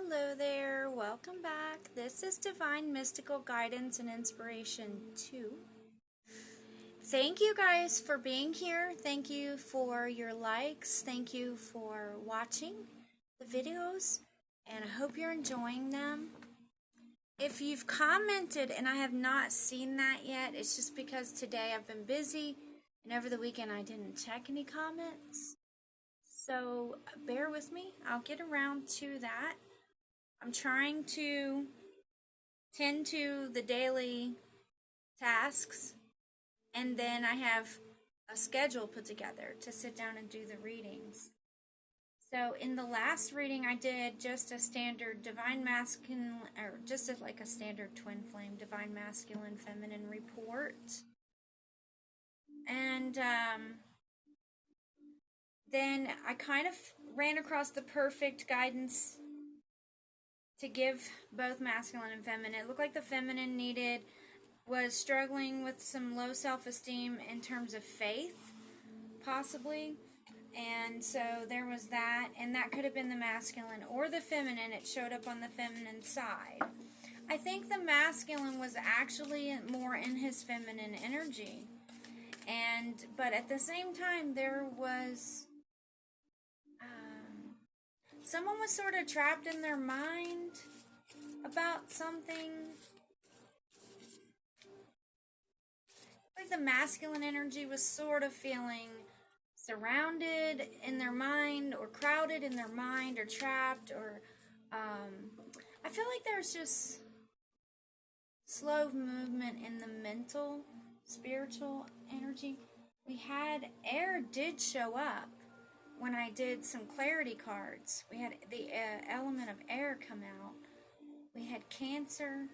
Hello there, welcome back. This is Divine Mystical Guidance and Inspiration 2. Thank you guys for being here. Thank you for your likes. Thank you for watching the videos, and I hope you're enjoying them. If you've commented and I have not seen that yet, it's just because today I've been busy and over the weekend I didn't check any comments. So bear with me. I'll get around to that. I'm trying to tend to the daily tasks, and then I have a schedule put together to sit down and do the readings. So in the last reading I did just a standard divine masculine, or just like a standard twin flame divine masculine feminine report. And then I kind of ran across the perfect guidance to give both masculine and feminine. It looked like the feminine was struggling with some low self-esteem in terms of faith, possibly. And so there was that, and that could have been the masculine or the feminine. It showed up on the feminine side. I think the masculine was actually more in his feminine energy. But at the same time, there was someone was sort of trapped in their mind about something. Like the masculine energy was sort of feeling surrounded in their mind, or crowded in their mind, or trapped, or I feel like there's just slow movement in the mental, spiritual energy. We had air did show up when I did some clarity cards. We had the element of air come out. We had Cancer.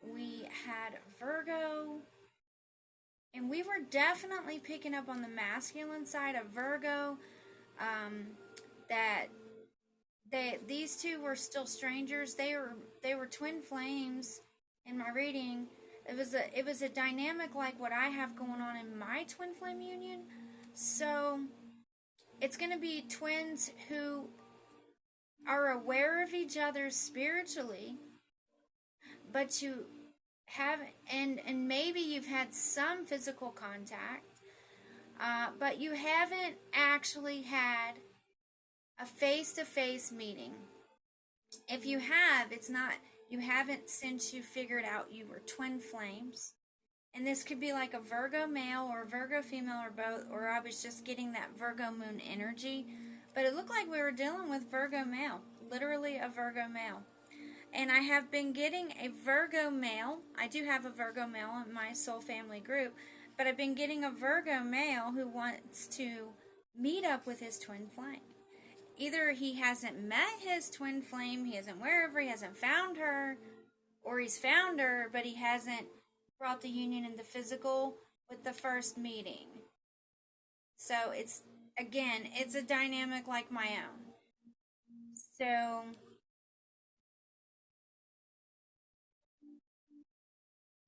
We had Virgo. And we were definitely picking up on the masculine side of Virgo that these two were still strangers. They were twin flames in my reading. It was a dynamic like what I have going on in my twin flame union. So it's going to be twins who are aware of each other spiritually, but you haven't, and maybe you've had some physical contact, but you haven't actually had a face-to-face meeting. If you have, you haven't, since you figured out you were twin flames. And this could be like a Virgo male or a Virgo female or both, or I was just getting that Virgo moon energy. But it looked like we were dealing with Virgo male, literally a Virgo male. And I have been getting a Virgo male. I do have a Virgo male in my soul family group, but I've been getting a Virgo male who wants to meet up with his twin flame. Either he hasn't met his twin flame, he isn't wherever, he hasn't found her, or he's found her, but he hasn't brought the union into physical with the first meeting. So it's a dynamic like my own. So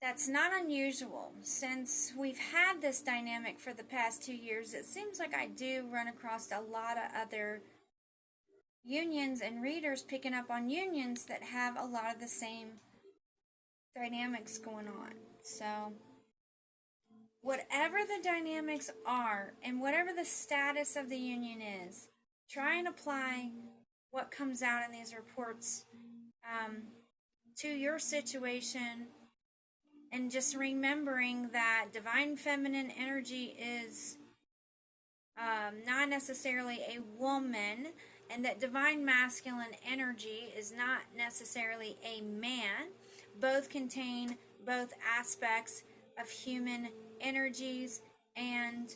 that's not unusual. Since we've had this dynamic for the past 2 years, it seems like I do run across a lot of other unions and readers picking up on unions that have a lot of the same dynamics going on. So whatever the dynamics are and whatever the status of the union is, try and apply what comes out in these reports to your situation, and just remembering that divine feminine energy is not necessarily a woman, and that divine masculine energy is not necessarily a man. Both contain both aspects of human energies, and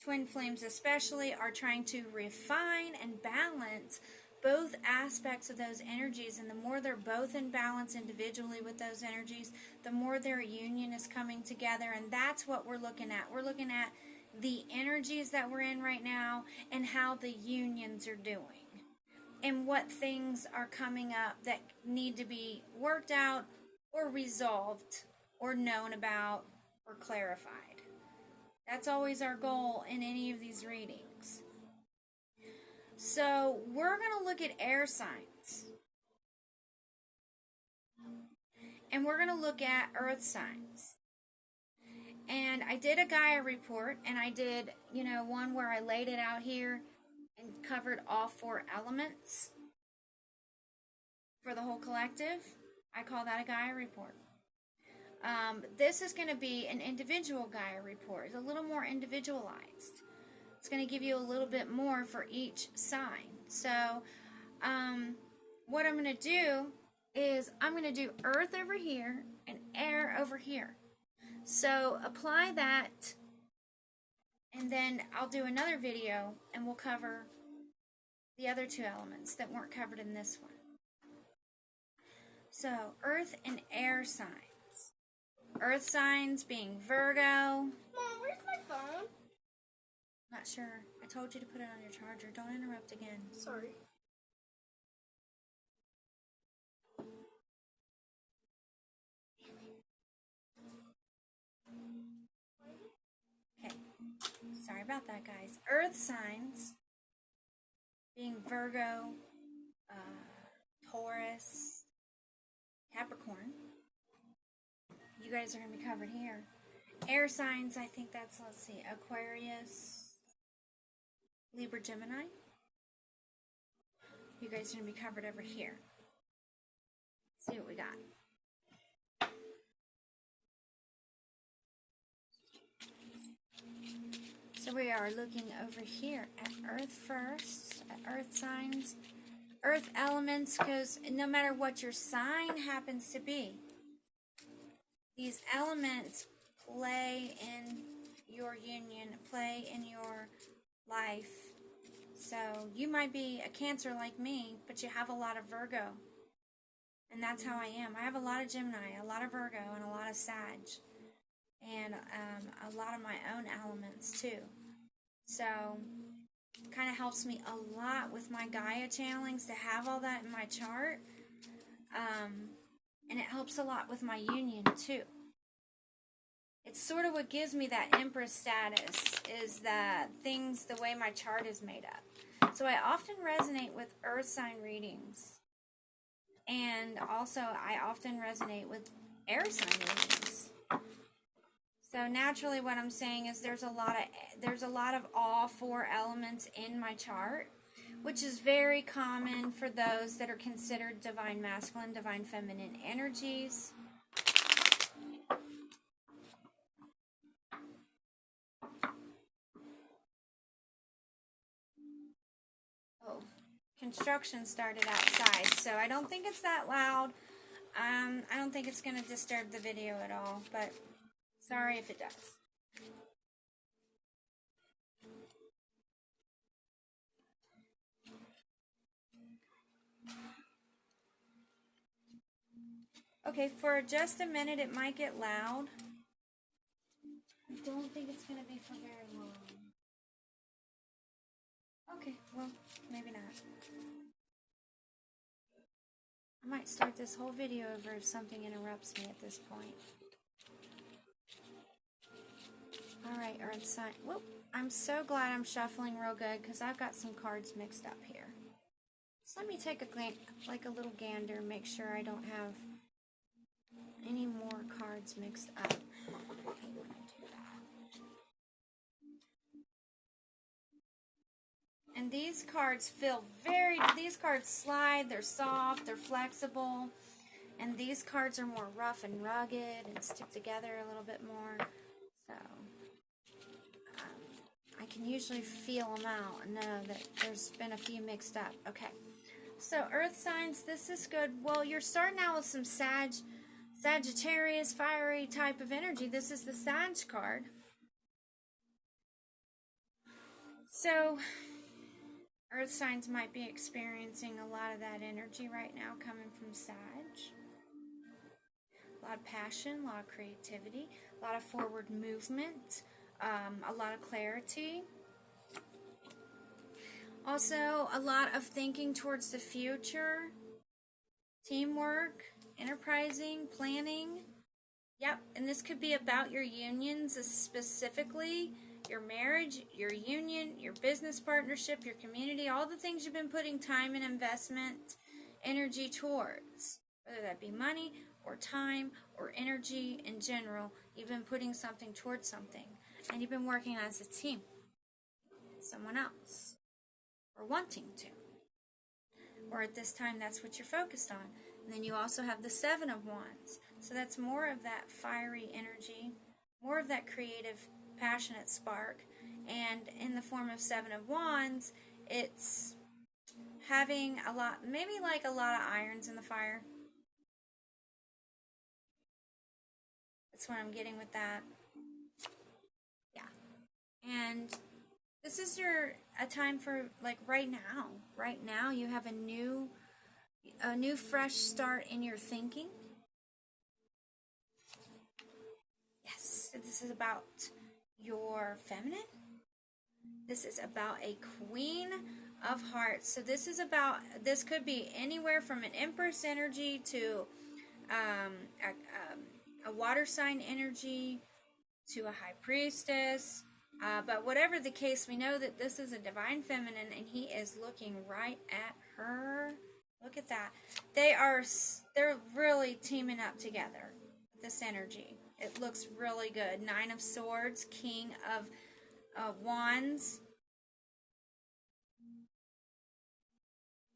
twin flames especially are trying to refine and balance both aspects of those energies. And the more they're both in balance individually with those energies, the more their union is coming together. And that's what we're looking at. We're looking at the energies that we're in right now and how the unions are doing, and what things are coming up that need to be worked out or resolved or known about or clarified. That's always our goal in any of these readings. So we're going to look at air signs. and we're going to look at earth signs. And I did a Gaia report, and I did, you know, one where I laid it out here and covered all 4 elements for the whole collective. I call that a Gaia report. This is going to be an individual Gaia report. It's a little more individualized. It's going to give you a little bit more for each sign. So, what I'm going to do is I'm going to do earth over here and air over here. So, apply that, and then I'll do another video and we'll cover the other 2 elements that weren't covered in this one. So, earth and air signs. Earth signs being Virgo. Mom, where's my phone? Not sure. I told you to put it on your charger. Don't interrupt again. Sorry. Okay. Sorry about that, guys. Earth signs being Virgo, Taurus, Capricorn. You guys are going to be covered here. Air signs, I think that's, let's see, Aquarius, Libra, Gemini. You guys are going to be covered over here. Let's see what we got. So we are looking over here at Earth first, at Earth signs. Earth elements, because no matter what your sign happens to be, these elements play in your union, play in your life. So you might be a Cancer like me, but you have a lot of Virgo. And that's how I am. I have a lot of Gemini, a lot of Virgo, and a lot of Sag. And a lot of my own elements too. So it kind of helps me a lot with my Gaia channelings to have all that in my chart. And it helps a lot with my union too. It's sort of what gives me that Empress status, is that things, the way my chart is made up. So I often resonate with earth sign readings. And also I often resonate with air sign readings. So naturally what I'm saying is there's a lot of all 4 elements in my chart, which is very common for those that are considered divine masculine, divine feminine energies. Oh, construction started outside, so I don't think it's that loud. I don't think it's going to disturb the video at all, but sorry if it does. Okay, for just a minute it might get loud. I don't think it's going to be for very long. Okay, well, maybe not. I might start this whole video over if something interrupts me at this point. Alright, Earth sign. Whoop. I'm so glad I'm shuffling real good because I've got some cards mixed up here. So let me take a little gander, make sure I don't have any more cards mixed up. Okay, when I do that. And these cards these cards slide, they're soft, they're flexible, and these cards are more rough and rugged and stick together a little bit more. So, I can usually feel them out and know that there's been a few mixed up. Okay, so earth signs, this is good. Well, you're starting out with some Sagittarius, fiery type of energy. This is the Sag card. So, earth signs might be experiencing a lot of that energy right now coming from Sag. A lot of passion, a lot of creativity, a lot of forward movement, a lot of clarity. Also, a lot of thinking towards the future, teamwork, enterprising, planning. Yep, and this could be about your unions specifically, your marriage, your union, your business partnership, your community, all the things you've been putting time and investment, energy towards, whether that be money or time or energy in general. You've been putting something towards something, and you've been working as a team, someone else, or wanting to. Or at this time, that's what you're focused on. And then you also have the Seven of Wands. So that's more of that fiery energy, more of that creative, passionate spark. And in the form of Seven of Wands, it's having a lot, maybe like a lot of irons in the fire. That's what I'm getting with that. Yeah. And this is a time for, like, right now you have a new fresh start in your thinking. Yes, so this is about your feminine. This is about a Queen of Hearts. So this could be anywhere from an Empress energy to a water sign energy to a High Priestess. But whatever the case, we know that this is a divine feminine, and he is looking right at her. Look at that. They're really teaming up together, this energy. It looks really good. Nine of Swords, King of Wands.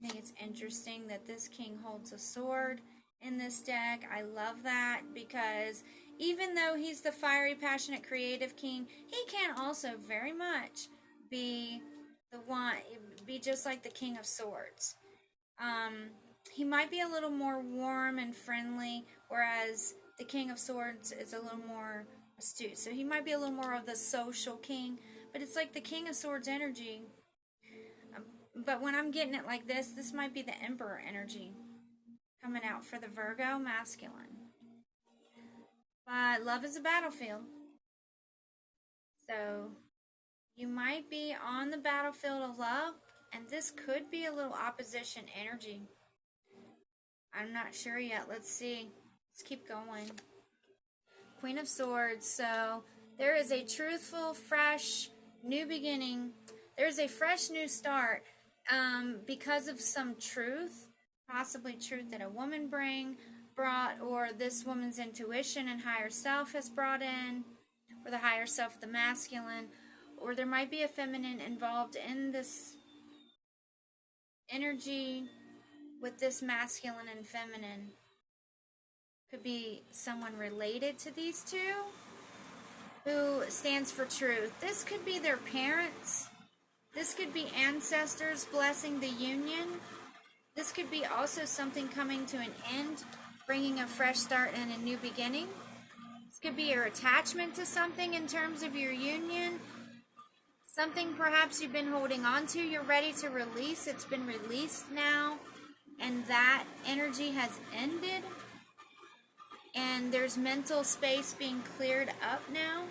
I think it's interesting that this king holds a sword in this deck. I love that, because even though he's the fiery, passionate, creative king, he can also very much be just like the King of Swords. He might be a little more warm and friendly, whereas the King of Swords is a little more astute. So he might be a little more of the social king, but it's like the King of Swords energy. But when I'm getting it like this might be the Emperor energy coming out for the Virgo masculine. But love is a battlefield. So you might be on the battlefield of love, and this could be a little opposition energy. I'm not sure yet. Let's see. Let's keep going. Queen of Swords. So there is a truthful, fresh, new beginning. There's a fresh new start because of some truth, possibly truth that a woman brought, or this woman's intuition and higher self has brought in, or the higher self, the masculine, or there might be a feminine involved in this energy with this masculine and feminine. Could be someone related to these two who stands for truth. This could be their parents. This could be ancestors blessing the union. This could be also something coming to an end, bringing a fresh start and a new beginning. This could be your attachment to something in terms of your union. Something perhaps you've been holding on to, you're ready to release. It's been released now, and that energy has ended. And there's mental space being cleared up now.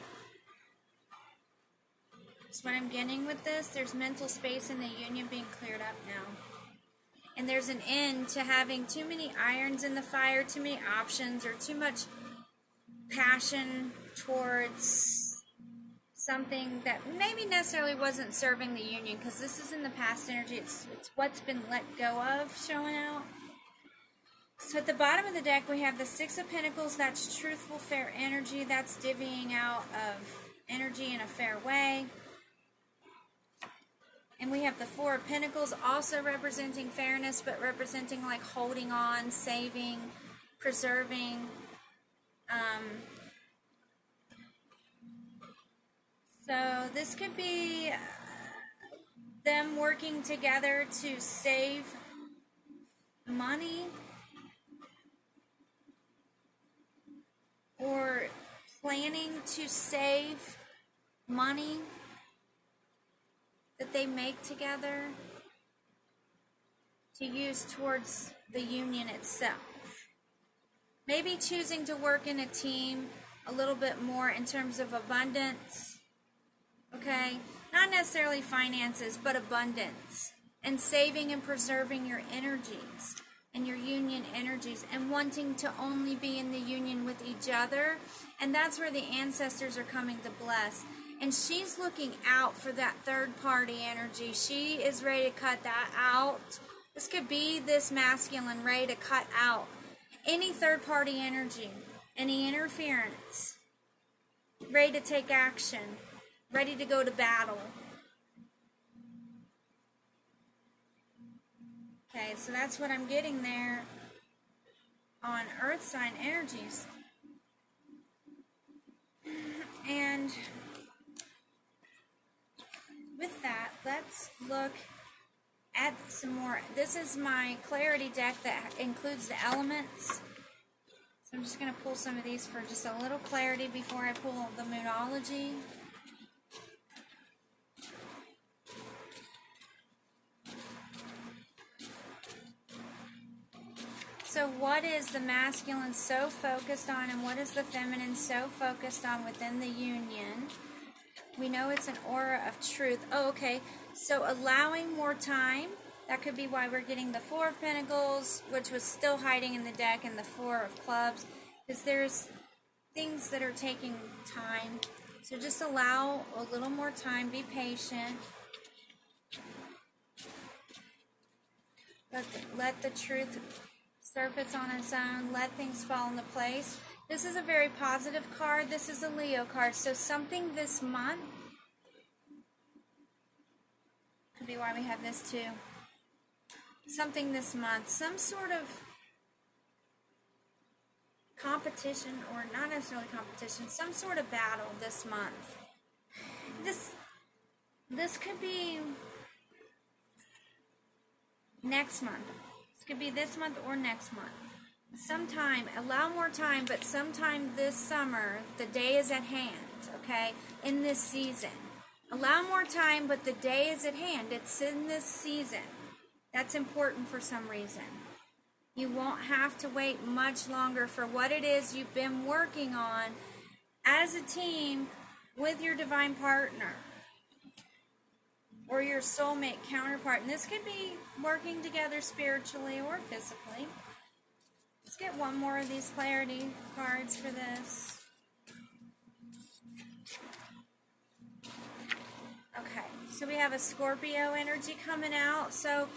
That's what I'm getting with this. There's mental space in the union being cleared up now. And there's an end to having too many irons in the fire, too many options, or too much passion towards something that maybe necessarily wasn't serving the union, because this is in the past energy. It's what's been let go of showing out. So at the bottom of the deck, we have the Six of Pentacles. That's truthful, fair energy. That's divvying out of energy in a fair way. And we have the Four of Pentacles, also representing fairness, but representing like holding on, saving, preserving. So this could be them working together to save money, or planning to save money that they make together to use towards the union itself. Maybe choosing to work in a team a little bit more in terms of abundance, okay? Not necessarily finances, but abundance, and saving and preserving your energies and your union energies, and wanting to only be in the union with each other. And that's where the ancestors are coming to bless. And she's looking out for that third party energy. She is ready to cut that out. This could be this masculine ready to cut out any third-party energy, any interference, ready to take action, ready to go to battle. Okay, so that's what I'm getting there on earth sign energies. And with that, let's look at some more. This is my clarity deck that includes the elements. So I'm just going to pull some of these for just a little clarity before I pull the moonology. So what is the masculine so focused on, and what is the feminine so focused on within the union? We know it's an aura of truth. Oh, okay. So allowing more time. That could be why we're getting the Four of Pentacles, which was still hiding in the deck, and the Four of Clubs. Because there's things that are taking time. So just allow a little more time. Be patient. Let the truth surface on its own. Let things fall into place. This is a very positive card. This is a Leo card. So something this month. Could be why we have this too. Something this month. Some sort of competition, or not necessarily competition. Some sort of battle this month. This could be next month. This could be this month or next month. Sometime, allow more time, but sometime this summer, the day is at hand, okay? In this season. Allow more time, but the day is at hand. It's in this season. That's important for some reason. You won't have to wait much longer for what it is you've been working on as a team with your divine partner or your soulmate counterpart. And this could be working together spiritually or physically. Let's get one more of these clarity cards for this. Okay, so we have a Scorpio energy coming out. So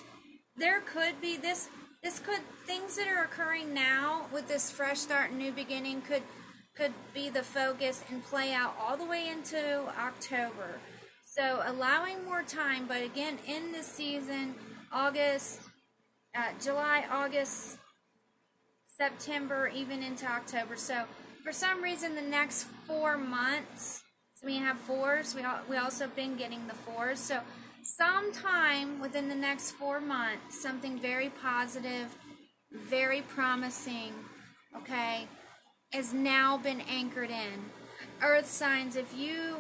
there could be this could, things that are occurring now with this fresh start and new beginning could be the focus and play out all the way into October. So allowing more time, but again, in this season, July, August, September, even into October. So for some reason, the next 4 months, so we have fours, we also have been getting the fours. So sometime within the next 4 months, something very positive, very promising, okay, has now been anchored in. Earth signs, if you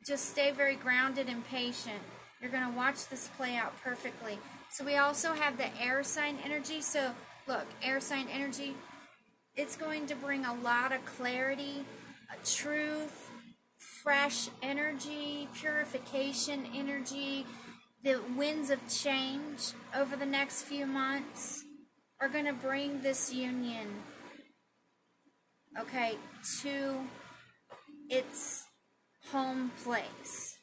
just stay very grounded and patient, you're going to watch this play out perfectly. So we also have the air sign energy. So look, air sign energy, it's going to bring a lot of clarity, truth, fresh energy, purification energy. The winds of change over the next few months are going to bring this union, okay, to its home place,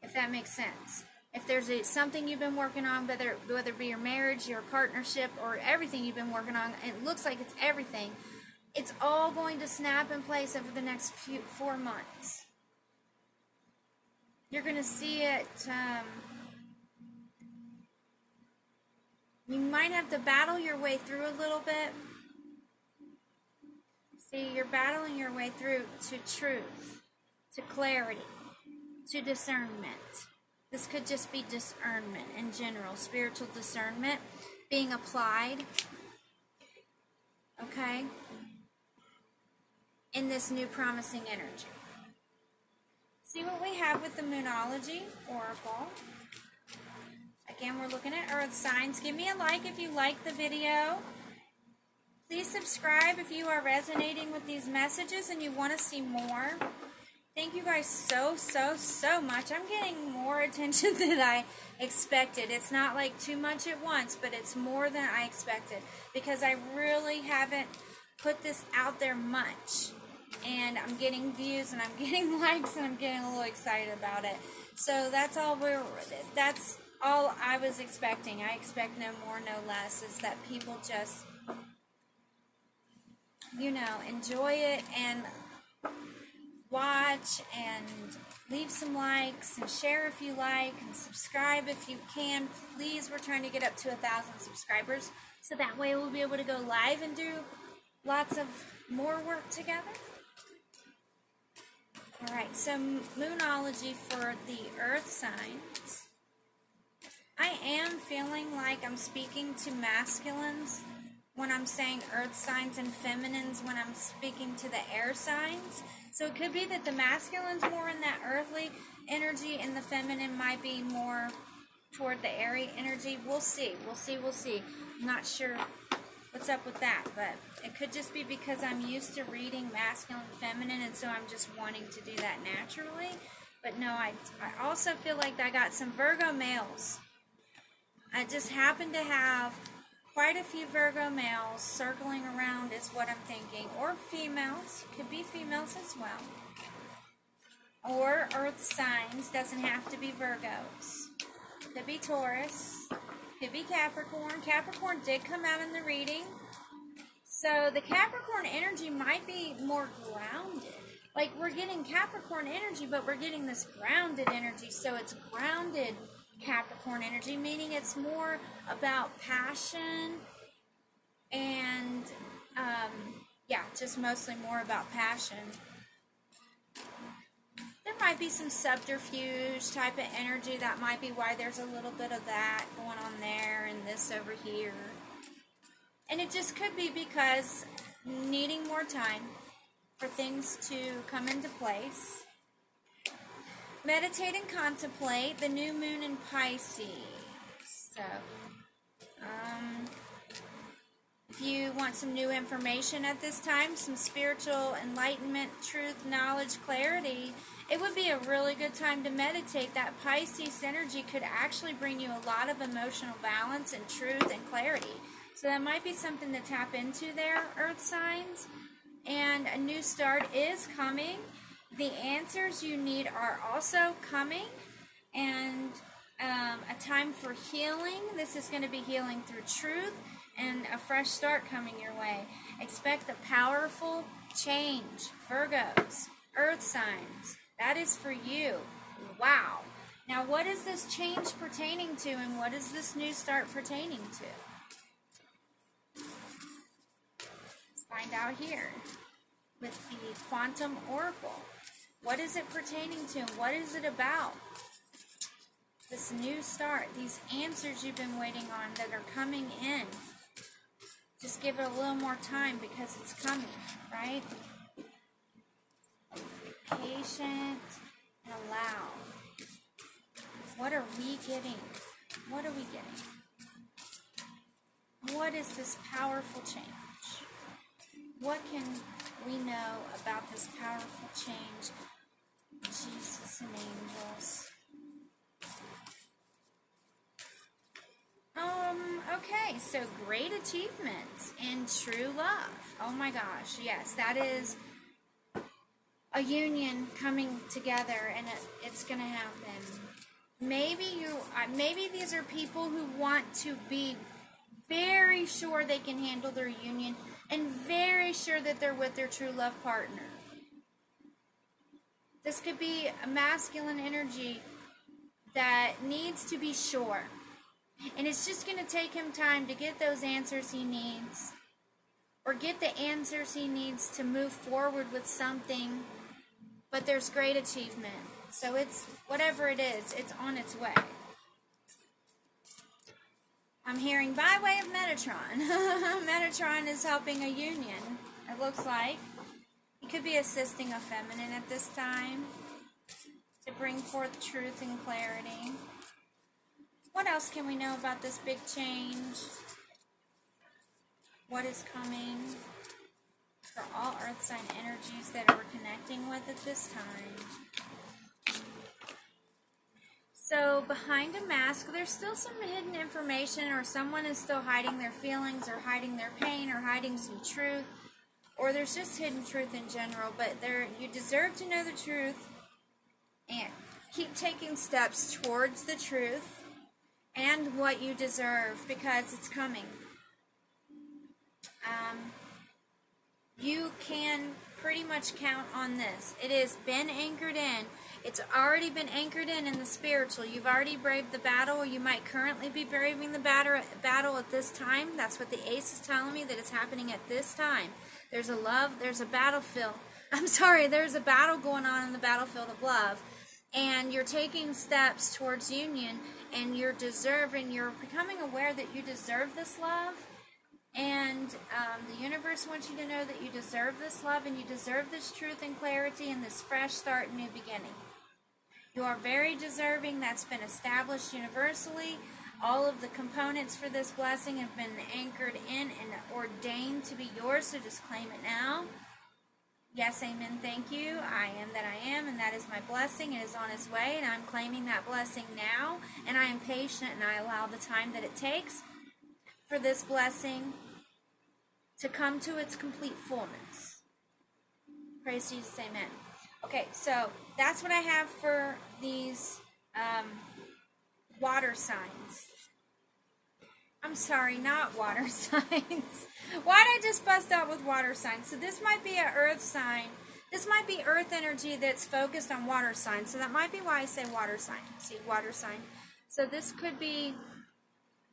if that makes sense. If there's something you've been working on, whether it be your marriage, your partnership, or everything you've been working on, it looks like it's everything, it's all going to snap in place over the next 4 months. You're going to see it, you might have to battle your way through a little bit. See, you're battling your way through to truth, to clarity, to discernment. This could just be discernment in general, spiritual discernment being applied, okay, in this new promising energy. See what we have with the Moonology Oracle. Again, we're looking at earth signs. Give me a like if you like the video. Please subscribe if you are resonating with these messages and you want to see more. Thank you guys so much. I'm getting more attention than I expected. It's not like too much at once, but it's more than I expected because I really haven't put this out there much. And I'm getting views and I'm getting likes and I'm getting a little excited about it. So that's all I was expecting. I expect no more, no less, is that people just enjoy it and watch and leave some likes and share if you like and subscribe if you can. Please, we're trying to get up to 1,000 subscribers so that way we'll be able to go live and do lots of more work together. Alright, so Moonology for the Earth signs. I am feeling like I'm speaking to masculines when I'm saying earth signs and feminines when I'm speaking to the air signs. So it could be that the masculine's more in that earthly energy and the feminine might be more toward the airy energy. We'll see. I'm not sure what's up with that, but it could just be because I'm used to reading masculine and feminine, and so I'm just wanting to do that naturally. But no, I also feel like I got some Virgo males. I just happen to have quite a few Virgo males circling around is what I'm thinking. Or females. Could be females as well. Or earth signs. Doesn't have to be Virgos. Could be Taurus. Could be Capricorn. Capricorn did come out in the reading. So the Capricorn energy might be more grounded. Like we're getting Capricorn energy, but we're getting this grounded energy. So it's grounded Capricorn energy, meaning it's more about passion and just mostly more about passion. There might be some subterfuge type of energy. That might be why there's a little bit of that going on there and this over here. And it just could be because needing more time for things to come into place. Meditate and contemplate the new moon in Pisces. So, if you want some new information at this time, some spiritual enlightenment, truth, knowledge, clarity, it would be a really good time to meditate. That Pisces energy could actually bring you a lot of emotional balance and truth and clarity. So that might be something to tap into there, Earth signs. And a new start is coming. The answers you need are also coming, and a time for healing. This is going to be healing through truth and a fresh start coming your way. Expect a powerful change. Virgos, earth signs, that is for you. Wow. Now, what is this change pertaining to, and what is this new start pertaining to? Let's find out here with the Quantum Oracle. What is it pertaining to? What is it about? This new start, these answers you've been waiting on that are coming in. Just give it a little more time because it's coming, right? Be patient and allow. What are we getting? What are we getting? What is this powerful change? What can we know about this powerful change? Jesus and angels. Okay, so great achievements in true love. Oh my gosh, yes, that is a union coming together, and it's gonna happen. Maybe these are people who want to be very sure they can handle their union and very sure that they're with their true love partner. This could be a masculine energy that needs to be sure. And it's just going to take him time to get those answers he needs. Or get the answers he needs to move forward with something. But there's great achievement. So it's, whatever it is, it's on its way. I'm hearing by way of Metatron. Metatron is helping a union, it looks like. He could be assisting a feminine at this time to bring forth truth and clarity. What else can we know about this big change? What is coming for all earth sign energies that we're connecting with at this time? So behind a mask, there's still some hidden information, or someone is still hiding their feelings or hiding their pain or hiding some truth, or there's just hidden truth in general. But you deserve to know the truth and keep taking steps towards the truth and what you deserve, because it's coming. you can pretty much count on this. It has been anchored in. It's already been anchored in the spiritual. You've already braved the battle, or you might currently be braving the battle at this time. That's what the ace is telling me, that it's happening at this time. There's a love, there's a battlefield. There's a battle going on in the battlefield of love. And you're taking steps towards union, and you're becoming aware that you deserve this love. And the universe wants you to know that you deserve this love, and you deserve this truth and clarity and this fresh start and new beginning. You are very deserving. That's been established universally. All of the components for this blessing have been anchored in and ordained to be yours, so just claim it now. Yes, amen, thank you. I am that I am, and that is my blessing. It is on its way, and I'm claiming that blessing now. And I am patient, and I allow the time that it takes for this blessing to come to its complete fullness. Praise Jesus, amen. Okay, so that's what I have for these water signs. I'm sorry, not water signs. Why did I just bust out with water signs? So this might be an earth sign. This might be earth energy that's focused on water signs. So that might be why I say water sign. See, water sign. So this could be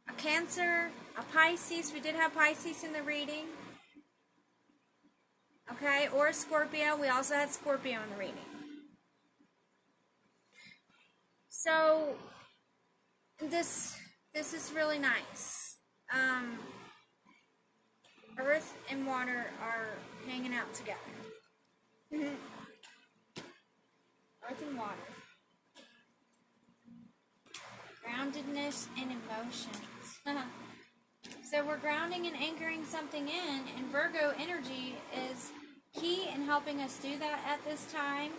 a Cancer, a Pisces. We did have Pisces in the reading. Okay, or a Scorpio. We also had Scorpio in the reading. So this is really nice. Earth and water are hanging out together. Earth and water. Groundedness and emotions. So we're grounding and anchoring something in, and Virgo energy is key in helping us do that at this time.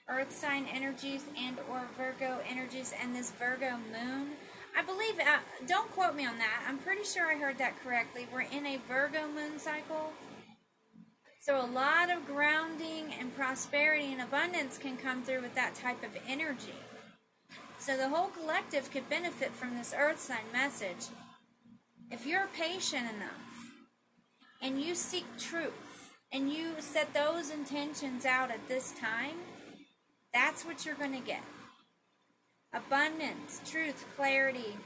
Earth sign energies and or Virgo energies, and this Virgo moon. I believe, don't quote me on that, I'm pretty sure I heard that correctly. We're in a Virgo moon cycle. So a lot of grounding and prosperity and abundance can come through with that type of energy. So the whole collective could benefit from this earth sign message. If you're patient enough and you seek truth and you set those intentions out at this time, that's what you're going to get. Abundance, truth, clarity,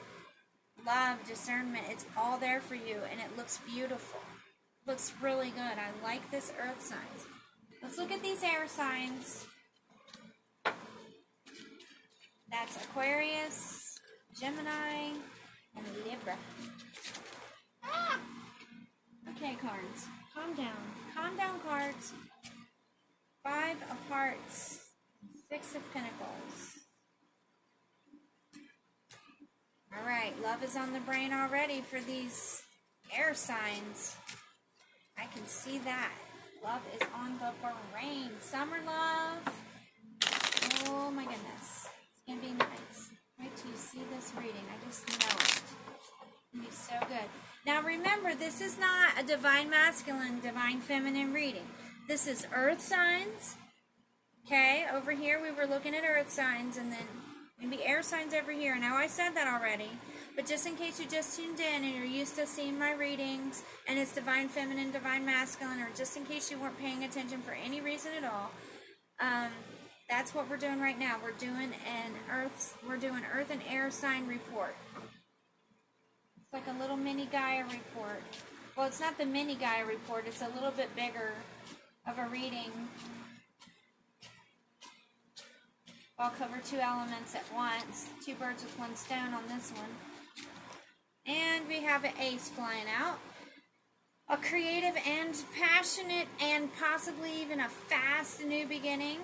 love, discernment, it's all there for you, and it looks beautiful. It looks really good. I like this earth signs. Let's look at these air signs. That's Aquarius, Gemini, and Libra. Okay, cards. Calm down. Calm down, cards. 5 of Hearts, 6 of Pentacles. Alright, love is on the brain already for these air signs. I can see that. Love is on the brain. Summer love. Oh my goodness. It's going to be nice. Wait till you see this reading. I just know it. It's going to be so good. Now remember, this is not a divine masculine, divine feminine reading. This is earth signs. Okay, over here we were looking at earth signs, and then maybe air signs over here. Now I said that already, but just in case you just tuned in and you're used to seeing my readings and it's divine feminine, divine masculine, or just in case you weren't paying attention for any reason at all, that's what we're doing right now. We're doing earth and air sign report. It's like a little mini Gaia report. Well, it's not the mini Gaia report. It's a little bit bigger of a reading. I'll cover 2 elements at once. 2 birds with 1 stone on this one. And we have an ace flying out. A creative and passionate and possibly even a fast new beginning.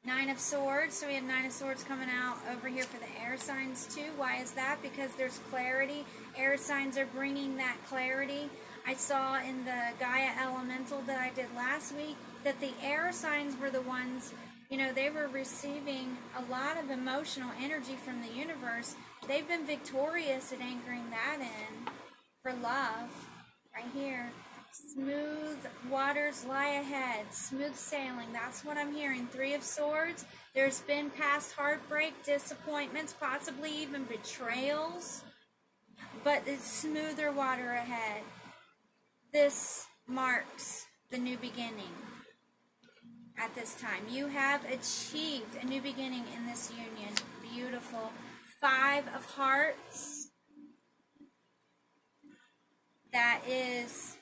9 of Swords. So we have 9 of Swords coming out over here for the air signs too. Why is that? Because there's clarity. Air signs are bringing that clarity. I saw in the Gaia Elemental that I did last week that the air signs were the ones, you know, they were receiving a lot of emotional energy from the universe. They've been victorious at anchoring that in for love. Right here. Smooth waters lie ahead. Smooth sailing. That's what I'm hearing. 3 of Swords. There's been past heartbreak, disappointments, possibly even betrayals. But it's smoother water ahead. this marks the new beginning. At this time, you have achieved a new beginning in this union. Beautiful. 5 of Hearts. That is,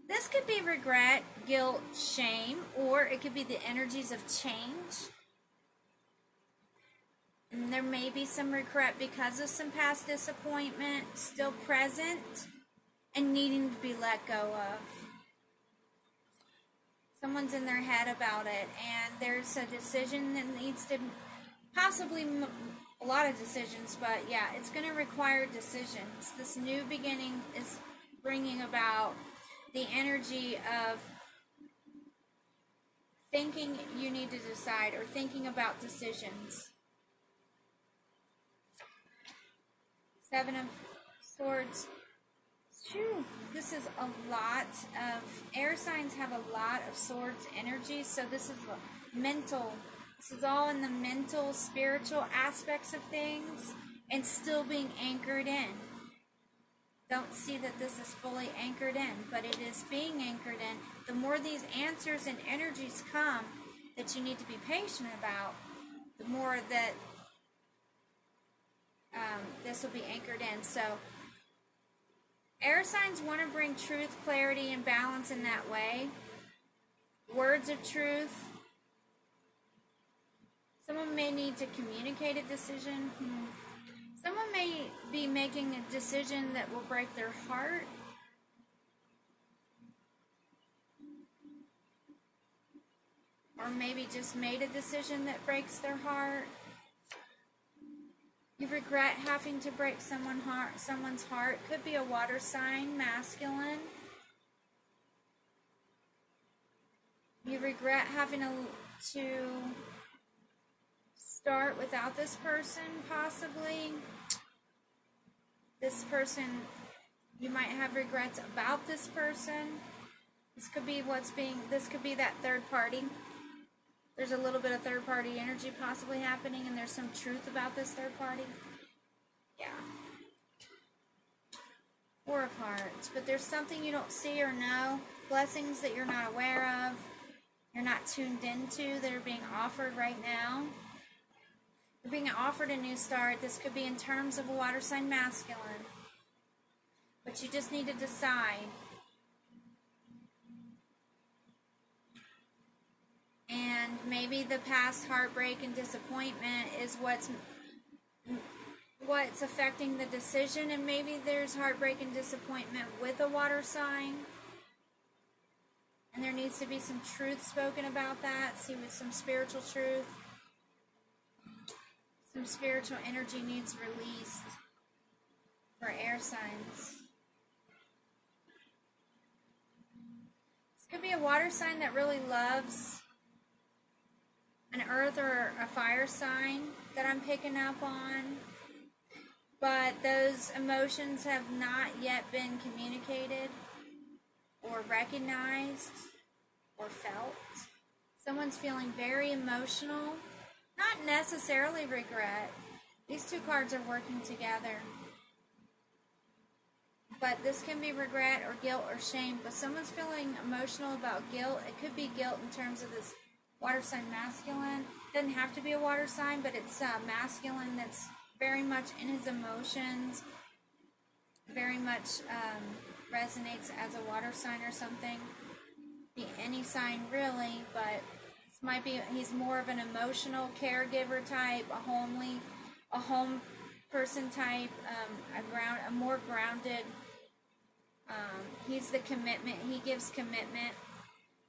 this could be regret, guilt, shame, or it could be the energies of change. And there may be some regret because of some past disappointment still present and needing to be let go of. Someone's in their head about it, and there's a decision that needs to, possibly a lot of decisions, but yeah, it's going to require decisions. This new beginning is bringing about the energy of thinking you need to decide or thinking about decisions. 7 of Swords. Phew, this is a lot of, air signs have a lot of swords energy, so this is mental. This is all in the mental, spiritual aspects of things and still being anchored in. Don't see that this is fully anchored in, but it is being anchored in. The more these answers and energies come that you need to be patient about, the more that this will be anchored in. So air signs want to bring truth, clarity, and balance in that way. Words of truth. Someone may need to communicate a decision. Someone may be making a decision that will break their heart. Or maybe just made a decision that breaks their heart. You regret having to break someone's heart. Could be a water sign, masculine. You regret having to start without this person, possibly. This person, you might have regrets about this person. This could be this could be that third party. There's a little bit of third party energy possibly happening, and there's some truth about this third party. Yeah. 4 of Hearts. But there's something you don't see or know. Blessings that you're not aware of. You're not tuned into that are being offered right now. You're being offered a new start. This could be in terms of a water sign masculine. But you just need to decide. And maybe the past heartbreak and disappointment is what's affecting the decision, and maybe there's heartbreak and disappointment with a water sign, and there needs to be some truth spoken about that. See, with some spiritual truth, some spiritual energy needs released for air signs. This could be a water sign that really loves an earth or a fire sign that I'm picking up on, but those emotions have not yet been communicated or recognized or felt. Someone's feeling very emotional, not necessarily regret. These 2 cards are working together, but this can be regret or guilt or shame. But someone's feeling emotional about guilt. It could be guilt in terms of this water sign masculine. Doesn't have to be a water sign, but it's masculine that's very much in his emotions, very much resonates as a water sign or something. Be any sign really, but this might be, he's more of an emotional caregiver type, a home person type, a more grounded. He's the commitment. He gives commitment.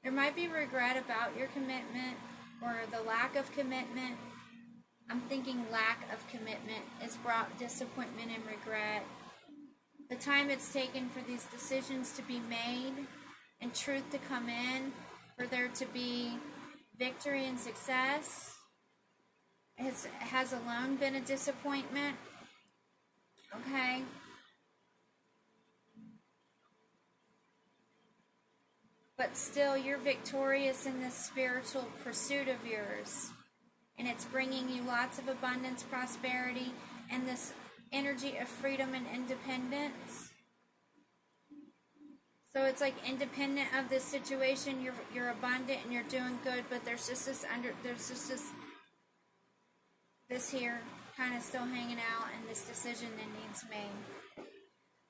There might be regret about your commitment or the lack of commitment. I'm thinking lack of commitment has brought disappointment and regret. The time it's taken for these decisions to be made and truth to come in, for there to be victory and success, has alone been a disappointment. Okay? But still, you're victorious in this spiritual pursuit of yours. And it's bringing you lots of abundance, prosperity, and this energy of freedom and independence. So it's like independent of this situation, you're abundant and you're doing good, but there's just this here kind of still hanging out, and this decision that needs made.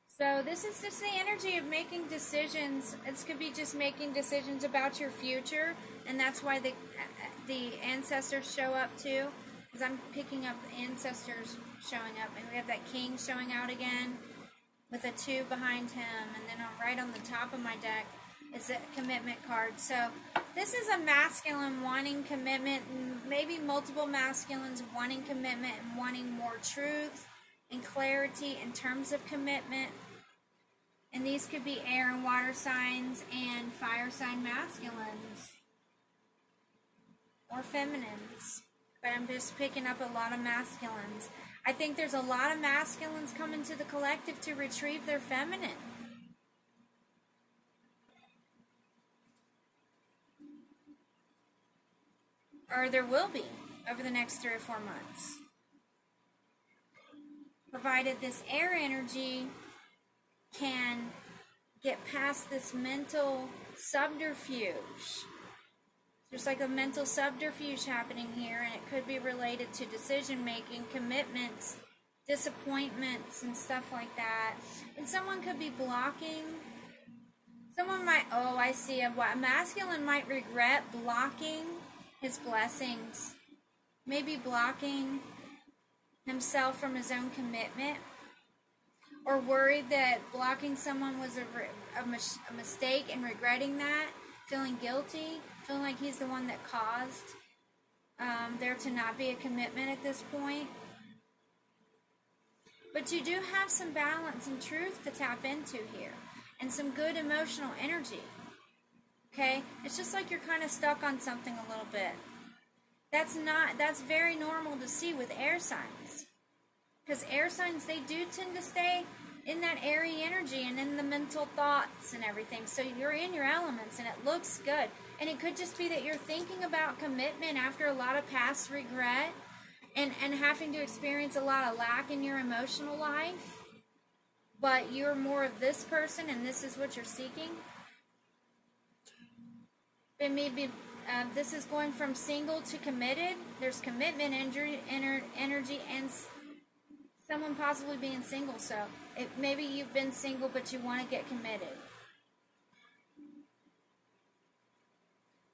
So this is just the energy of making decisions. It could be just making decisions about your future, and that's why the ancestors show up too, because I'm picking up ancestors showing up, and we have that king showing out again with a 2 behind him, and then right on the top of my deck is a commitment card. So this is a masculine wanting commitment, maybe multiple masculines wanting commitment and wanting more truth and clarity in terms of commitment. And these could be air and water signs and fire sign masculines or feminines. But I'm just picking up a lot of masculines. I think there's a lot of masculines coming to the collective to retrieve their feminine. Or there will be over the next 3 or 4 months. Provided this air energy can get past this mental subterfuge. There's like a mental subterfuge happening here, and it could be related to decision making, commitments, disappointments, and stuff like that. And someone could be blocking. Someone might, oh, I see, a masculine might regret blocking his blessings. Maybe blocking himself from his own commitment. Or worried that blocking someone was a mistake and regretting that. Feeling guilty. Feeling like he's the one that caused there to not be a commitment at this point. But you do have some balance and truth to tap into here. And some good emotional energy. Okay? It's just like you're kind of stuck on something a little bit. That's very normal to see with air signs. Because air signs, they do tend to stay in that airy energy and in the mental thoughts and everything. So you're in your elements and it looks good. And it could just be that you're thinking about commitment after a lot of past regret and having to experience a lot of lack in your emotional life. But you're more of this person and this is what you're seeking. But maybe this is going from single to committed. There's commitment energy and someone possibly being single. So maybe you've been single but you want to get committed.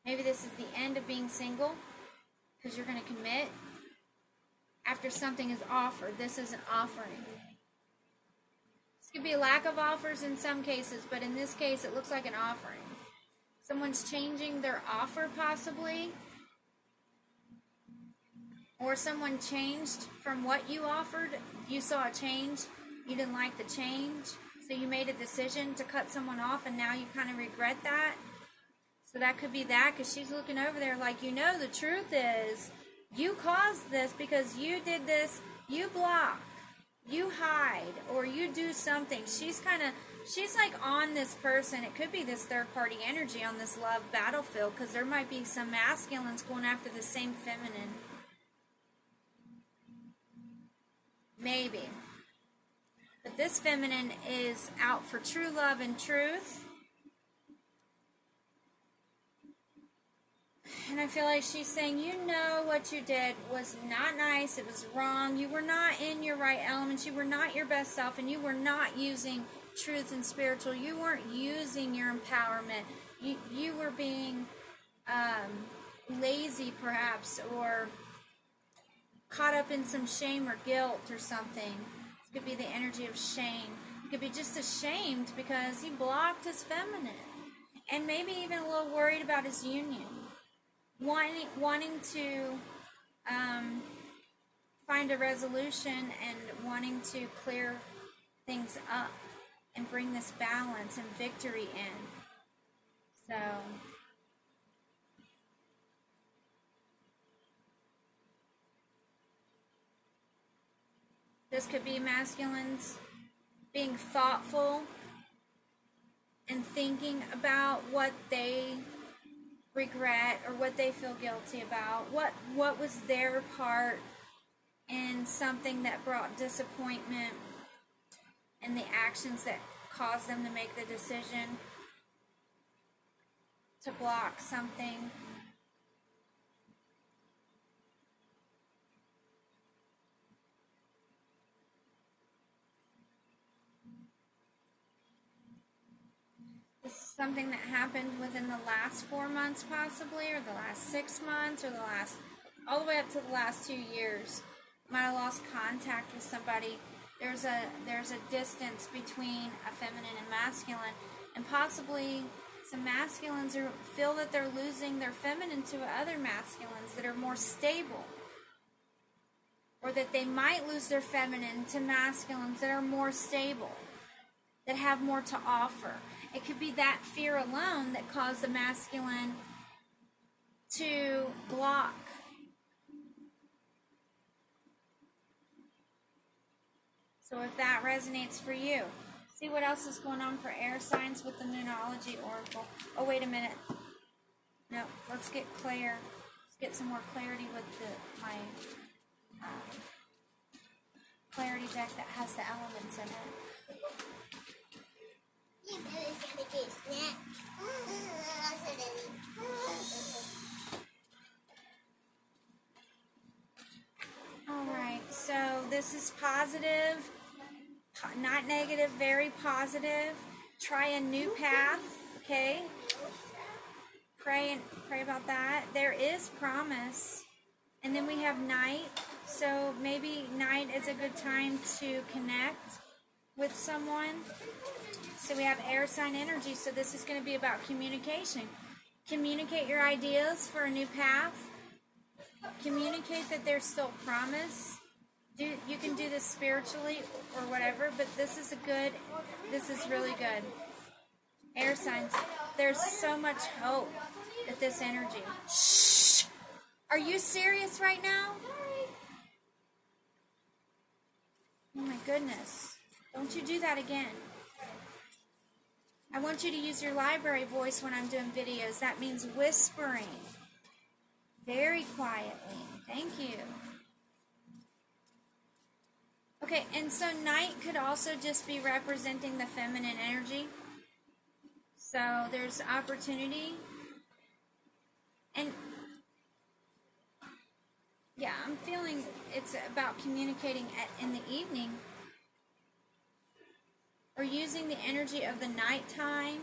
Maybe this is the end of being single because you're going to commit after something is offered. This is an offering. This could be a lack of offers in some cases, but in this case it looks like an offering. Someone's changing their offer possibly. Or someone changed from what you offered. You saw a change. You didn't like the change. So you made a decision to cut someone off and now you kind of regret that. So that could be that because she's looking over there like, the truth is you caused this because you did this. You block. You hide. Or you do something. She's like on this person. It could be this third party energy on this love battlefield because there might be some masculines going after the same feminine. Maybe. But this feminine is out for true love and truth. And I feel like she's saying, what you did was not nice. It was wrong. You were not in your right elements. You were not your best self. And you were not using truth and spiritual. You weren't using your empowerment. You were being lazy perhaps, or caught up in some shame or guilt or something. This could be the energy of shame. You could be just ashamed because he blocked his feminine. And maybe even a little worried about his union. Wanting to find a resolution and wanting to clear things up and bring this balance and victory in. So this could be masculines being thoughtful and thinking about what they regret or what they feel guilty about. What was their part in something that brought disappointment and the actions that caused them to make the decision. to block something. This is something that happened within the last 4 months possibly, or the last 6 months, or the last, all the way up to the last 2 years. You might have lost contact with somebody. There's a distance between a feminine and masculine, and possibly some masculines feel that they're losing their feminine to other masculines that are more stable, or that they might lose their feminine to masculines that are more stable, that have more to offer. It could be that fear alone that caused the masculine to block. So if that resonates for you, see what else is going on for air signs with the Moonology Oracle. Oh, wait a minute. No, let's get clear. Let's get some more clarity with my clarity deck that has the elements in it. Alright, so this is positive, not negative, very positive. Try a new path, okay? Pray about that. There is promise. And then we have night, so maybe night is a good time to connect with someone. So we have air sign energy, so this is going to be about communication. Communicate your ideas for a new path. Communicate that there's still promise. You can do this spiritually or whatever, but this is really good. Air signs, there's so much hope with this energy. Shh! Are you serious right now? Oh my goodness. Don't you do that again. I want you to use your library voice when I'm doing videos. That means whispering. Very quietly. Thank you. Okay, and so night could also just be representing the feminine energy. So there's opportunity. And yeah, I'm feeling it's about communicating in the evening. Or using the energy of the nighttime.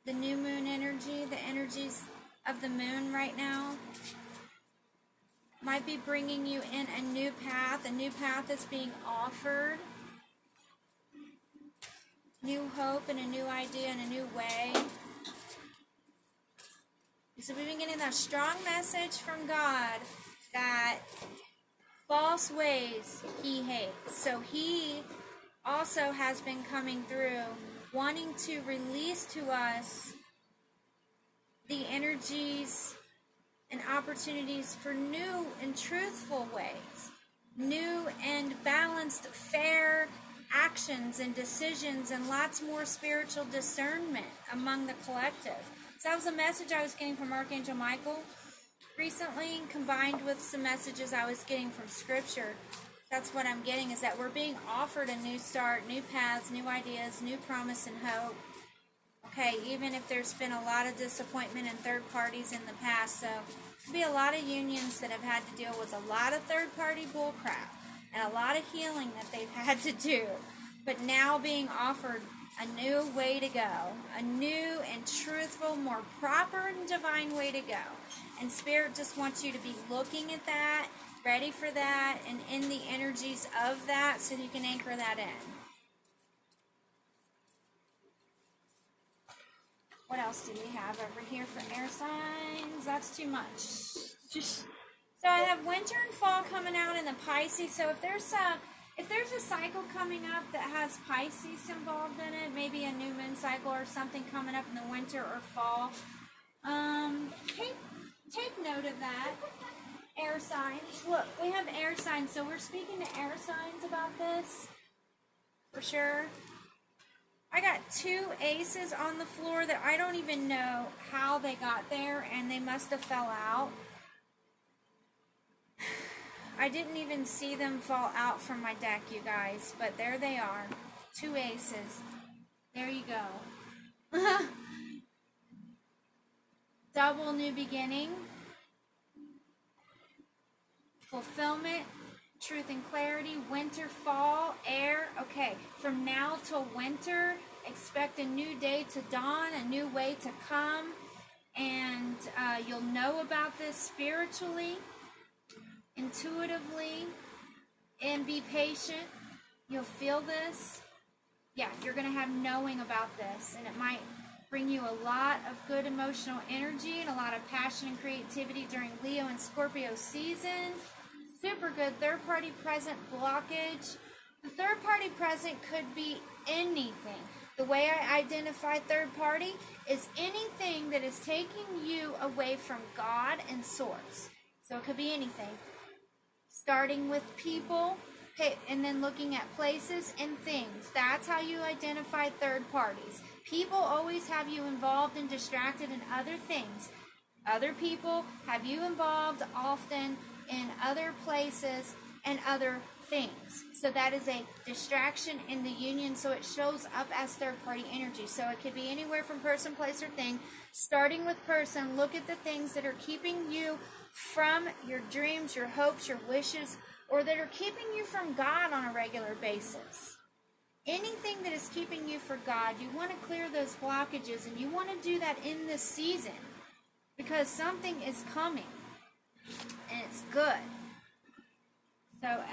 The new moon energy, the energies of the moon right now might be bringing you in a new path that's being offered. New hope and a new idea and a new way. So we've been getting that strong message from God that false ways he hates. So he also has been coming through wanting to release to us the energies and opportunities for new and truthful ways, new and balanced, fair actions and decisions, and lots more spiritual discernment among the collective. So that was a message I was getting from Archangel Michael recently, combined with some messages I was getting from Scripture. That's what I'm getting, is that we're being offered a new start, new paths, new ideas, new promise and hope. Okay, even if there's been a lot of disappointment in third parties in the past, so there'll be a lot of unions that have had to deal with a lot of third-party bullcrap and a lot of healing that they've had to do, but now being offered a new way to go, a new and truthful, more proper and divine way to go. And Spirit just wants you to be looking at that, ready for that, and in the energies of that, so you can anchor that in. What else do we have over here for air signs? That's too much. So I have winter and fall coming out in the Pisces. So if there's a cycle coming up that has Pisces involved in it, maybe a new moon cycle or something coming up in the winter or fall, take note of that. Air signs. Look, we have air signs, so we're speaking to air signs about this for sure. I got 2 aces on the floor that I don't even know how they got there, and they must have fell out. I didn't even see them fall out from my deck, you guys, but there they are. 2 aces. There you go. Double new beginning, fulfillment, truth and clarity, winter, fall, air. Okay, from now till winter, expect a new day to dawn, a new way to come, and you'll know about this spiritually, intuitively, and be patient. You'll feel this. Yeah, you're going to have knowing about this, and it might bring you a lot of good emotional energy and a lot of passion and creativity during Leo and Scorpio season. Super good. Third party present blockage. The third party present could be anything. The way I identify third party is anything that is taking you away from God and Source. So it could be anything. Starting with people, and then looking at places and things. That's how you identify third parties. People always have you involved and distracted in other things. Other people have you involved often in other places and other things. So that is a distraction in the union, so it shows up as third party energy. So it could be anywhere from person, place, or thing. Starting with person, look at the things that are keeping you from your dreams, your hopes, your wishes, or that are keeping you from God on a regular basis. Anything that is keeping you from God, you want to clear those blockages, and you want to do that in this season because something is coming and it's good. So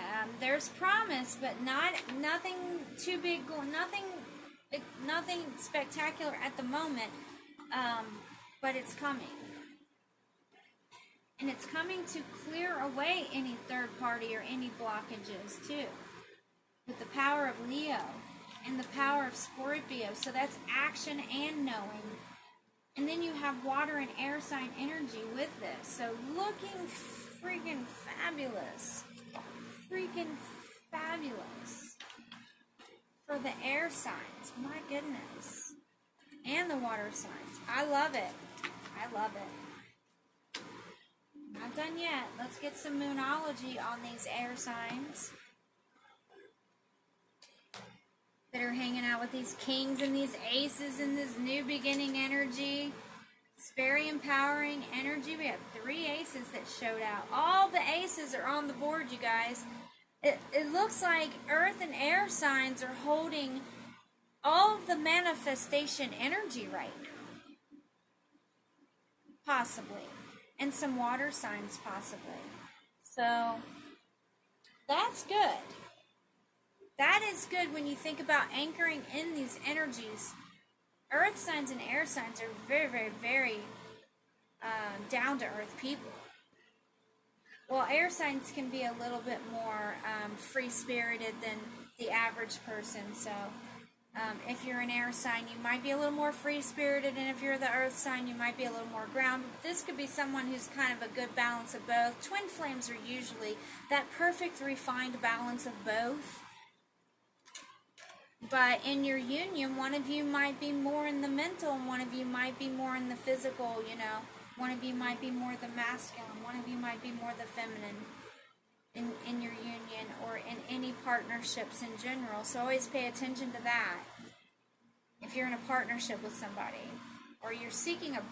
there's promise, but nothing too big, nothing spectacular at the moment, but it's coming. And it's coming to clear away any third party or any blockages too. With the power of Leo and the power of Scorpio. So that's action and knowing. And then you have water and air sign energy with this. So looking freaking fabulous. Freaking fabulous. For the air signs. My goodness. And the water signs. I love it. I love it. Not done yet. Let's get some moonology on these air signs that are hanging out with these kings and these aces and this new beginning energy. It's very empowering energy. We have 3 aces that showed out. All the aces are on the board, you guys. It looks like earth and air signs are holding all of the manifestation energy right now. Possibly. And some water signs, possibly. So, that's good. That is good when you think about anchoring in these energies. Earth signs and air signs are very, very, very down-to-earth people. Well, air signs can be a little bit more free-spirited than the average person. So, if you're an air sign, you might be a little more free-spirited, and if you're the earth sign, you might be a little more grounded. This could be someone who's kind of a good balance of both. Twin flames are usually that perfect refined balance of both. But in your union, one of you might be more in the mental, and one of you might be more in the physical, you know. One of you might be more the masculine, one of you might be more the feminine. In your union or in any partnerships in general. So always pay attention to that. If you're in a partnership with somebody or you're seeking a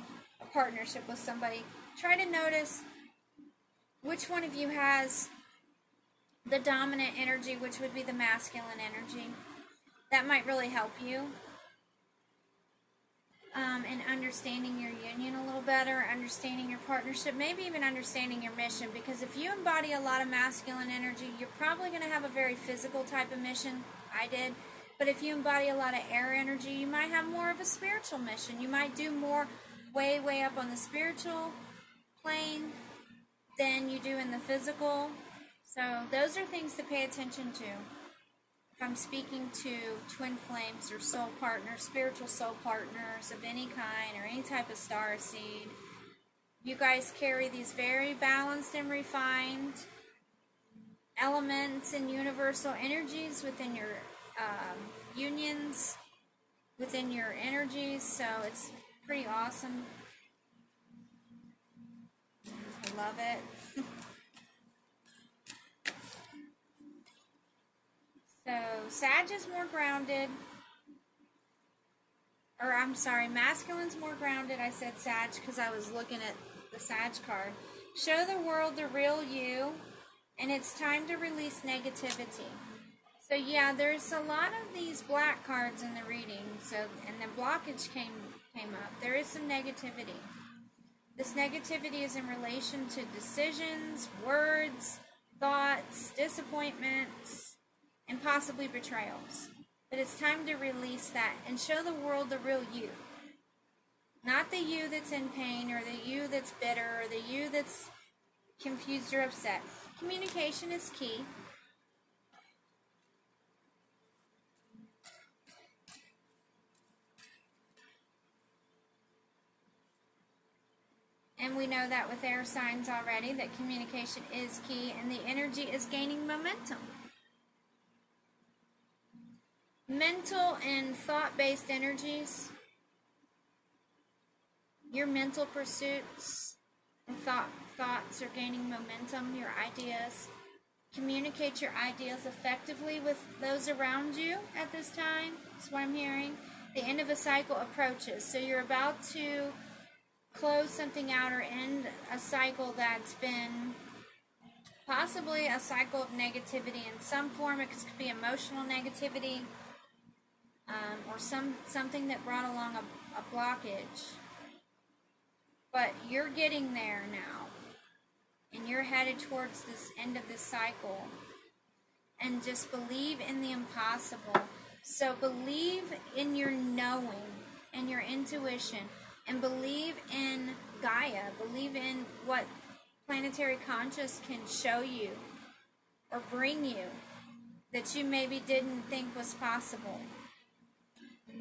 partnership with somebody, try to notice which one of you has the dominant energy, which would be the masculine energy. That might really help you in understanding your union a little better, understanding your partnership, maybe even understanding your mission. Because if you embody a lot of masculine energy, you're probably going to have a very physical type of mission. I did. But if you embody a lot of air energy, you might have more of a spiritual mission. You might do more way, way up on the spiritual plane than you do in the physical. So those are things to pay attention to. If I'm speaking to twin flames or soul partners, spiritual soul partners of any kind or any type of star seed, you guys carry these very balanced and refined elements and universal energies within your unions, within your energies, so it's pretty awesome. I love it. So, Sag is more grounded. or I'm sorry, masculine's more grounded. I said Sag because I was looking at the Sag card. Show the world the real you, and it's time to release negativity. So yeah, there's a lot of these black cards in the reading. So, and the blockage came up. There is some negativity. This negativity is in relation to decisions, words, thoughts, disappointments, and possibly betrayals. But it's time to release that and show the world the real you. Not the you that's in pain, or the you that's bitter, or the you that's confused or upset. Communication is key. And we know that with air signs already, that communication is key, and the energy is gaining momentum. Mental and thought-based energies, your mental pursuits and thoughts are gaining momentum, your ideas. Communicate your ideas effectively with those around you at this time. That's what I'm hearing. The end of a cycle approaches. So you're about to close something out or end a cycle that's been possibly a cycle of negativity in some form. It could be emotional negativity, or something that brought along a blockage. But you're getting there now, and you're headed towards this end of this cycle. And just believe in the impossible. So believe in your knowing and your intuition, and believe in Gaia. Believe in what planetary conscious can show you or bring you that you maybe didn't think was possible.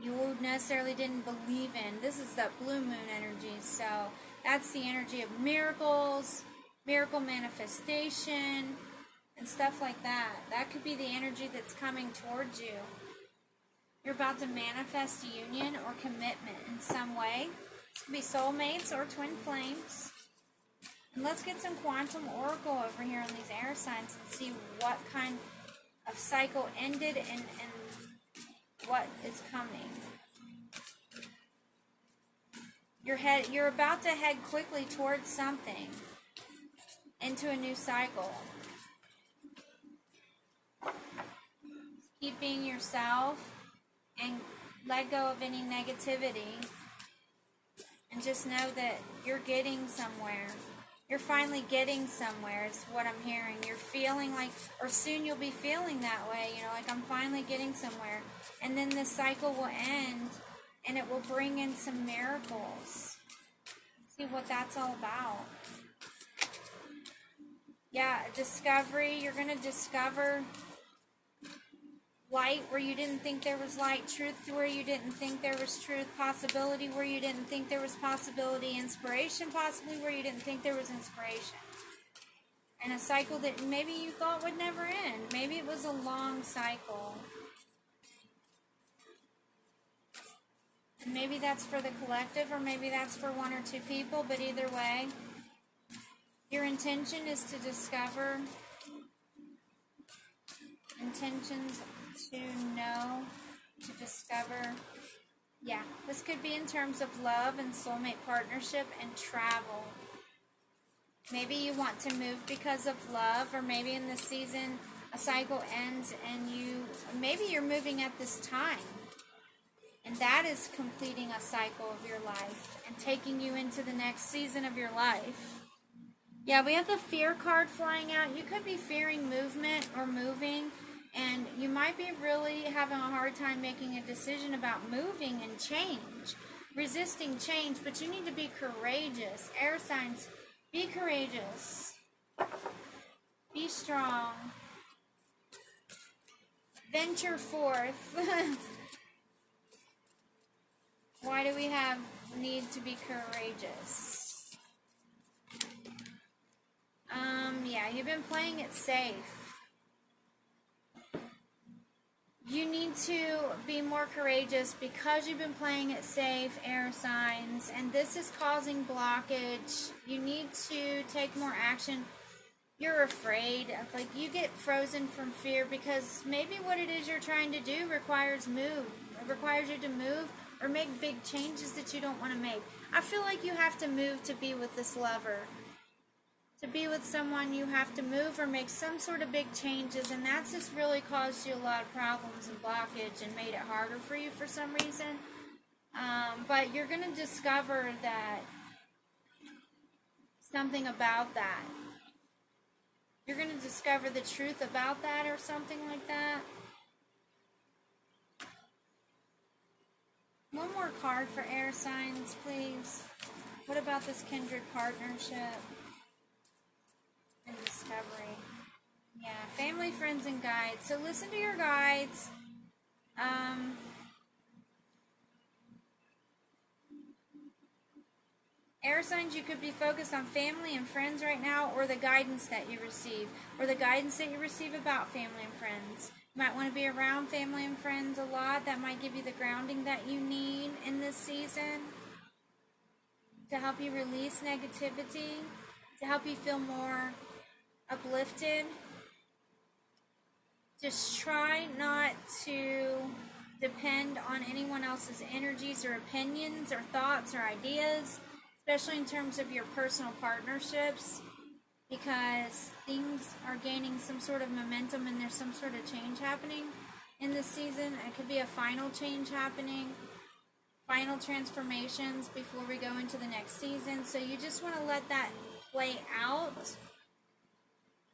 You necessarily didn't believe in. This is the blue moon energy, so that's the energy of miracles, miracle manifestation, and stuff like that. That could be the energy that's coming towards you. You're about to manifest union or commitment in some way. This could be soulmates or twin flames. And let's get some quantum oracle over here on these air signs and see what kind of cycle ended and what is coming. You're about to head quickly towards something, into a new cycle. Keep being yourself and let go of any negativity, and just know that you're getting somewhere. You're finally getting somewhere is what I'm hearing. You're feeling like, or soon you'll be feeling that way, like I'm finally getting somewhere. And then this cycle will end, and it will bring in some miracles. Let's see what that's all about. Yeah, discovery. You're going to discover light where you didn't think there was light, truth where you didn't think there was truth, possibility where you didn't think there was possibility, inspiration possibly where you didn't think there was inspiration. And a cycle that maybe you thought would never end. Maybe it was a long cycle. And maybe that's for the collective, or maybe that's for one or two people, but either way, your intention is to discover, intentions to know, to discover. Yeah, this could be in terms of love and soulmate partnership and travel. Maybe you want to move because of love, or maybe in this season a cycle ends and maybe you're moving at this time. And that is completing a cycle of your life and taking you into the next season of your life. Yeah, we have the fear card flying out. You could be fearing movement or moving, and you might be really having a hard time making a decision about moving and change, resisting change, but you need to be courageous. Air signs, be courageous. Be strong. Venture forth. Why do we have need to be courageous? Yeah, you've been playing it safe. You need to be more courageous because you've been playing it safe, air signs, and this is causing blockage. You need to take more action. You're afraid, like you get frozen from fear because maybe what it is you're trying to do requires you to move, or make big changes that you don't want to make. I feel like you have to move to be with this lover. To be with someone, you have to move or make some sort of big changes, and that's just really caused you a lot of problems and blockage and made it harder for you for some reason. But you're going to discover that something about that. You're going to discover the truth about that or something like that. One more card for air signs, please. What about this kindred partnership and discovery? Yeah, family, friends, and guides. So listen to your guides. Air signs, you could be focused on family and friends right now, or the guidance that you receive, or the guidance that you receive about family and friends. You might want to be around family and friends a lot. That might give you the grounding that you need in this season to help you release negativity, to help you feel more uplifted. Just try not to depend on anyone else's energies or opinions or thoughts or ideas, especially in terms of your personal partnerships, because things are gaining some sort of momentum and there's some sort of change happening in this season. It could be a final change happening, final transformations before we go into the next season. So you just want to let that play out.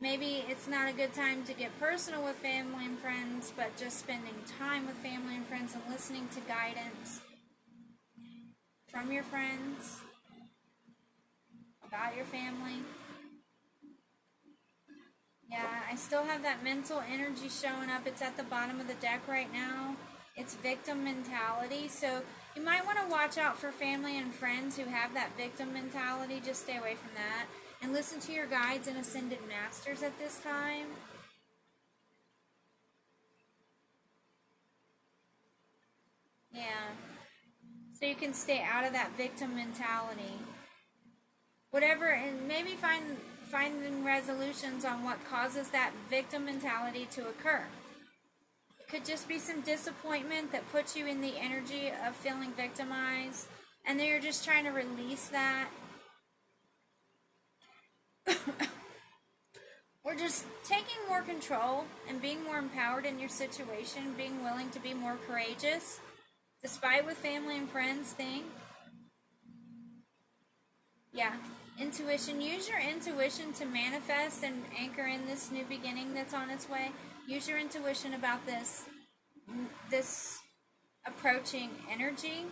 Maybe it's not a good time to get personal with family and friends, but just spending time with family and friends and listening to guidance from your friends about your family. Yeah, I still have that mental energy showing up. It's at the bottom of the deck right now. It's victim mentality. So you might want to watch out for family and friends who have that victim mentality. Just stay away from that. And listen to your guides and ascended masters at this time. Yeah. So you can stay out of that victim mentality. Whatever, and maybe finding resolutions on what causes that victim mentality to occur. It could just be some disappointment that puts you in the energy of feeling victimized, and then you're just trying to release that. Or just taking more control and being more empowered in your situation, being willing to be more courageous, despite what family and friends think. Yeah, intuition. Use your intuition to manifest and anchor in this new beginning that's on its way. Use your intuition about this approaching energy,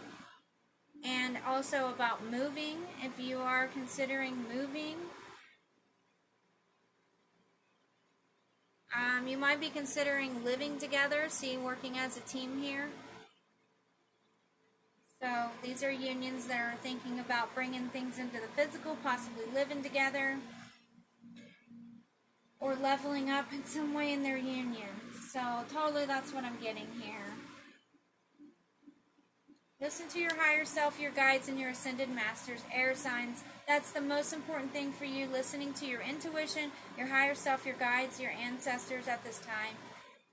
and also about moving. If you are considering moving, you might be considering living together, working as a team here. So these are unions that are thinking about bringing things into the physical, possibly living together, or leveling up in some way in their union. So totally that's what I'm getting here. Listen to your higher self, your guides, and your ascended masters, air signs. That's the most important thing for you, listening to your intuition, your higher self, your guides, your ancestors at this time.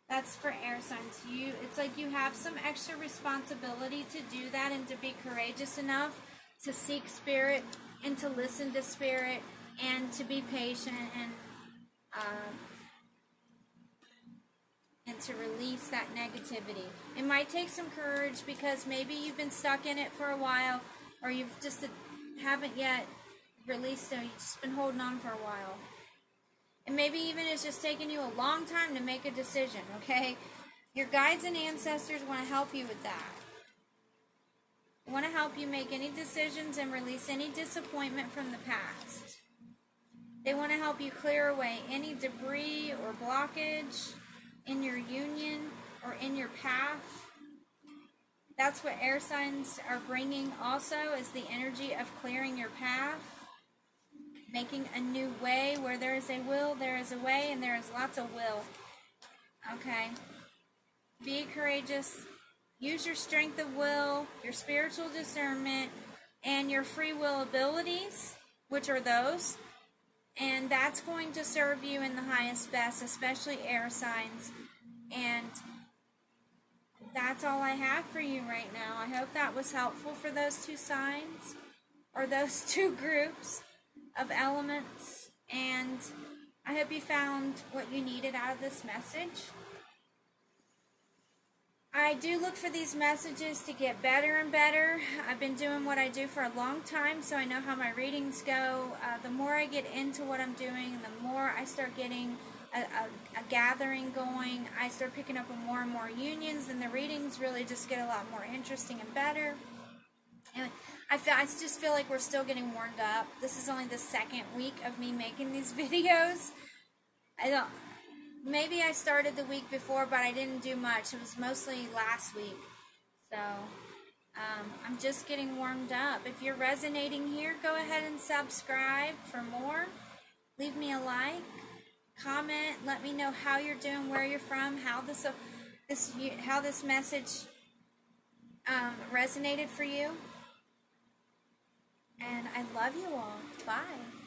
That's for air signs. It's like you have some extra responsibility to do that and to be courageous enough to seek spirit and to listen to spirit and to be patient and to release that negativity. It might take some courage because maybe you've been stuck in it for a while, or you've just haven't yet released it. You've just been holding on for a while. And maybe even it's just taking you a long time to make a decision, okay? Your guides and ancestors want to help you with that. They want to help you make any decisions and release any disappointment from the past. They want to help you clear away any debris or blockage in your union or in your path. That's what air signs are bringing also, is the energy of clearing your path. Making a new way. Where there is a will, there is a way, and there is lots of will. Okay. Be courageous. Use your strength of will, your spiritual discernment, and your free will abilities, which are those. And that's going to serve you in the highest best, especially air signs. And that's all I have for you right now. I hope that was helpful for those two signs, or those two groups of elements, and I hope you found what you needed out of this message. I do look for these messages to get better and better. I've been doing what I do for a long time, so I know how my readings go. The more I get into what I'm doing, the more I start getting a gathering going, I start picking up on more and more unions, and the readings really just get a lot more interesting and better. And I just feel like we're still getting warmed up. This is only the second week of me making these videos. Maybe I started the week before, but I didn't do much. It was mostly last week. So, I'm just getting warmed up. If you're resonating here, go ahead and subscribe for more. Leave me a like, comment, let me know how you're doing, where you're from, how this message resonated for you. And I love you all. Bye.